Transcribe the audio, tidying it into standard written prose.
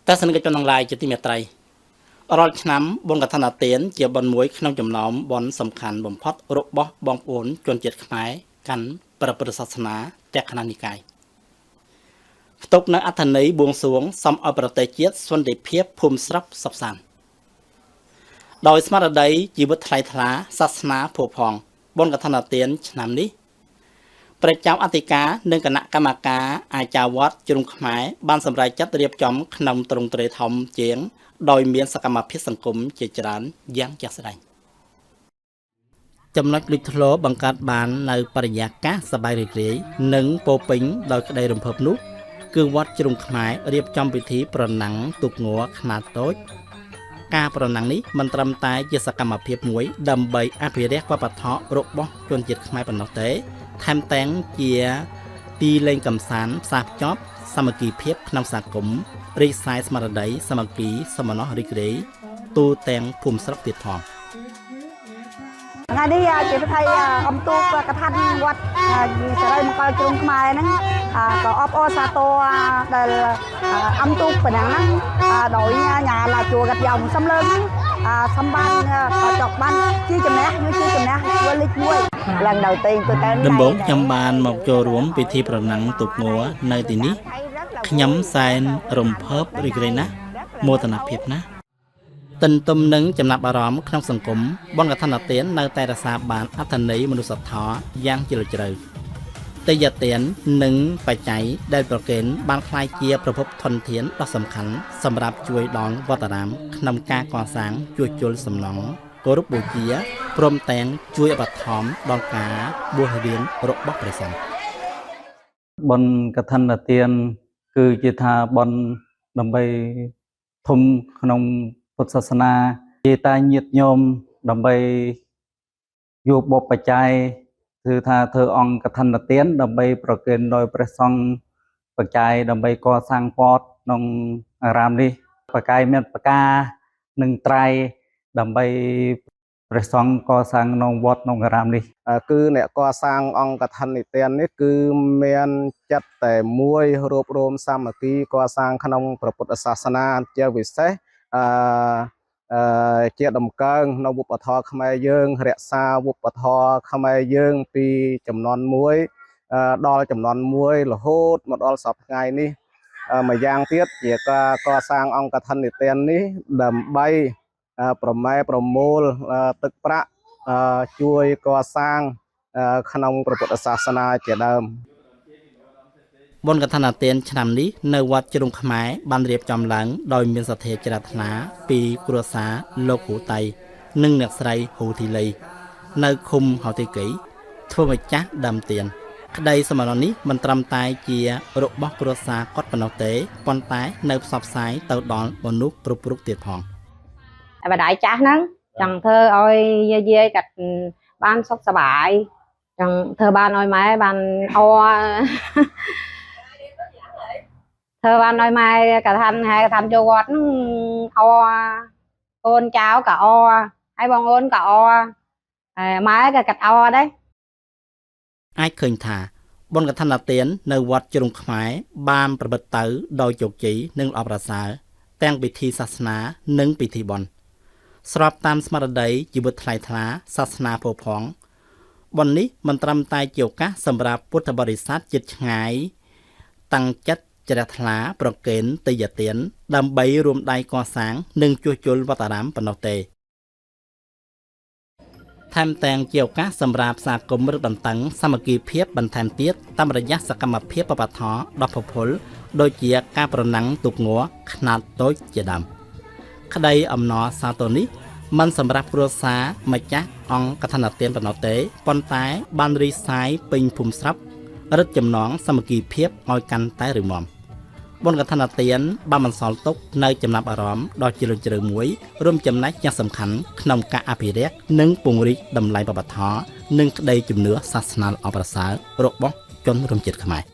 តែសិនក៏ចង់ឡាយជាទីមេត្រីរាល់ឆ្នាំបុណ្យកឋិនទានជាបុណ្យមួយក្នុងចំណោមបុណ្យសំខាន់បំផុតរបស់បងប្អូនជនជាតិខ្មែរកាន់ព្រះពុទ្ធសាសនាតេខណនិកាយផ្ទុកនៅអត្ថន័យបួងសួងសំឲ្យប្រទេសជាតិសន្តិភាពភូមិស្រុកសុខសាន្តដោយស្មារតីជីវិតថ្លៃថ្លាសាសនាភោផង់បុណ្យកឋិនទានឆ្នាំនេះព្រះចៅអធិការនិងគណៈកម្មការអាចារ្យវត្តជ្រុងខ្មែរបានសម្រេចចាត់រៀបចំក្នុងទ្រង់ទ្រាយធំជាងដោយមានសកម្មភាពសង្គមជាច្រើនយ៉ាងជាក់ស្ដែងចំណុចលេចធ្លោបង្កើតបាននៅបរិយាកាសសប្បាយរីករាយនិងពោពេញដោយក្តីរំភើបនោះគឺវត្តជ្រុងខ្មែររៀបចំពិធីប្រណាំងទូកង័រខ្នាតតូចការប្រណាំងនេះមិនត្រឹមតែជាសកម្មភាពមួយដើម្បីអភិរក្សវប្បធម៌របស់ជនជាតិខ្មែរប៉ុណ្ណោះទេថែមទាំងជាទីលេងកម្សាន្តផ្សារភ្ជាប់សាមគ្គីភាពក្នុងសហគមន៍រីកសាយស្មារតីសាមគ្គីសមនស្សរីករាយទូទាំងភូមិស្រុកទៀតផងថ្ងៃនេះជាពិធីអំទូកកថាវត្តសេរីមង្គលជ្រុងខ្មែរហ្នឹងក៏អបអរសាទរដែលអំទូកប៉ុណ្ណឹងហ្នឹងដោយញ៉ាឡាជួកាត់យ៉ាងសំលើងសម្បានក៏ចប់បានជាចំណេះធ្វើលេខ1ឡើងដល់ទេទៅតែដំបូងខ្ញុំបានមកចូលរួមពិធីប្រណាំងទូកង័រនៅទីនេះខ្ញុំសែនរំភើបរីករាយណាស់មោទនភាពណាស់ទន្ទឹមនឹងចំណាប់អារម្មណ៍ក្នុងសង្គមបុណ្យកឋិនទាននៅតែរក្សាបានអត្ថន័យមនុស្សធម៌យ៉ាងជ្រាលជ្រៅទេយ្យទាននិងបច្ច័យដែលប្រកេនបានក្លាយជាប្រភពធនធានដ៏សំខាន់សម្រាប់ជួយដល់វត្តអារាមក្នុងការកសាងជួសជុលសំណង់គោរពបូជាព្រមទាំងជួយឧបត្ថម្ភដល់ការបួសរៀនរបស់ព្រះសង្ឃបុណ្យកឋិនទានគឺជាថាបុណ្យដើម្បីធំក្នុងពុទ្ធសាសនាជាតាញាតិញោមដើម្បីយកបបច្ច័យគឺថាធ្វើអង្គកឋិនទានដើម្បីប្រគេនដោយព្រះសង្ឃបច្ច័យដើម្បីកសាងវត្តក្នុងអារាមនេះបកាយមានបកានិងត្រៃដើម្បីព្រះសង្ឃកសាងក្នុងវត្តក្នុងអារាមនេះគឺអ្នកកសាងអង្គកឋិនទាននេះគឺមានចិត្តតែមួយរួបរวมសាមគ្គីកសាងក្នុងព្រះពុទ្ធសាសនាជាពិសេសជាដំកើងនៅវប្បធម៌ខ្មែរយើងរក្សាវប្បធម៌ខ្មែរយើងពីចំនួន1ដល់ចំនួន1រហូតមកដល់សប្តាហ៍ថ្ងៃនេះមួយយ៉ាងទៀតជាការកសាងអង្គកឋិនទាននេះដើម្បីប្រម៉ែប្រមូលទឹកប្រាក់ជួយកសាងក្នុងព្រះពុទ្ធសាសនាជាដើមបុណ្យកឋិនទានឆ្នាំនេះនៅវត្តជ្រុងខ្មែរបានរៀបចំឡើងដោយមានសទ្ធាជ្រះថ្លាពីគ្រួសារលោកហ៊ូតៃនិងអ្នកស្រីហ៊ូធីលីនៅឃុំហៅទីកីធ្វើម្ចាស់ដើមទានក្តីសមរនេះមិនត្រឹមតែជារបស់គ្រួសារគាត់ប៉ុណ្ណោះទេប៉ុន្តែនៅផ្សព្វផ្សាយទៅដល់មនុស្សគ្រប់រូបទៀតផងបដាយចាស់ហ្នឹងចង់ធ្វើឲ្យយាយកាត់បានសុខសប្បាយចង់ធ្វើបានឲ្យម៉ែបានអធ្វើបានឲ្យម៉ែកថានចូលវត្តអកូនចៅក៏អហើយបងអូនក៏ម៉ែក៏កាត់អដែរអាចឃើញថាបុណ្យកឋិនទាននៅវត្តជ្រុងខ្មែរបានប្រព្រឹត្តទៅដោយជោគជ័យនិងល្អប្រសើរទាំងពិធីសាសនានិងពិធីបុណ្យស្របតាមស្មារតីជីវិតថ្លៃថ្លាសាសនាផូរផង់បុណ្យនេះមិនត្រឹមតែជាឱកាសសម្រាប់ពុទ្ធបរិស័ទជិតឆ្ងាយតាំងចិត្តជ្រះថ្លាប្រគេនទេយ្យទានដើម្បីរួមដៃកសាងនិងជួសជុលវត្តអារាមប៉ុណ្ណោះទេថែមទាំងជាឱកាសសម្រាប់សហគមន៍រឹតបន្តឹងសាមគ្គីភាពបន្ថែមទៀតតាមរយៈសកម្មភាពបព្វធម៌ដ៏ផុសផុលដូចជាការប្រណាំងទូកង័រខ្នាតតូចជាដើមក្តីអំណរសាទរនេះមិនសម្រាប់គ្រួសារម្ចាស់អង្គកឋិនទានប៉ុណ្ណោះទេប៉ុន្តែបានរីកសាយពេញភូមិស្រុករឹតចំណងសាមគ្គីភាពឲ្យកាន់តែរឹងមាំបុណ្យកឋិនទានបានបន្សល់ទុកនៅចំណាប់អារម្មណ៍ដ៏ជ្រាលជ្រៅមួយរួមចំណែកយ៉ាងសំខាន់ក្នុងការអភិរក្សនិងពង្រីកតម្លៃវប្បធម៌និងក្តីជំនឿសាសនាល្អប្រសើររបស់ជនរួមជាតិខ្មែរ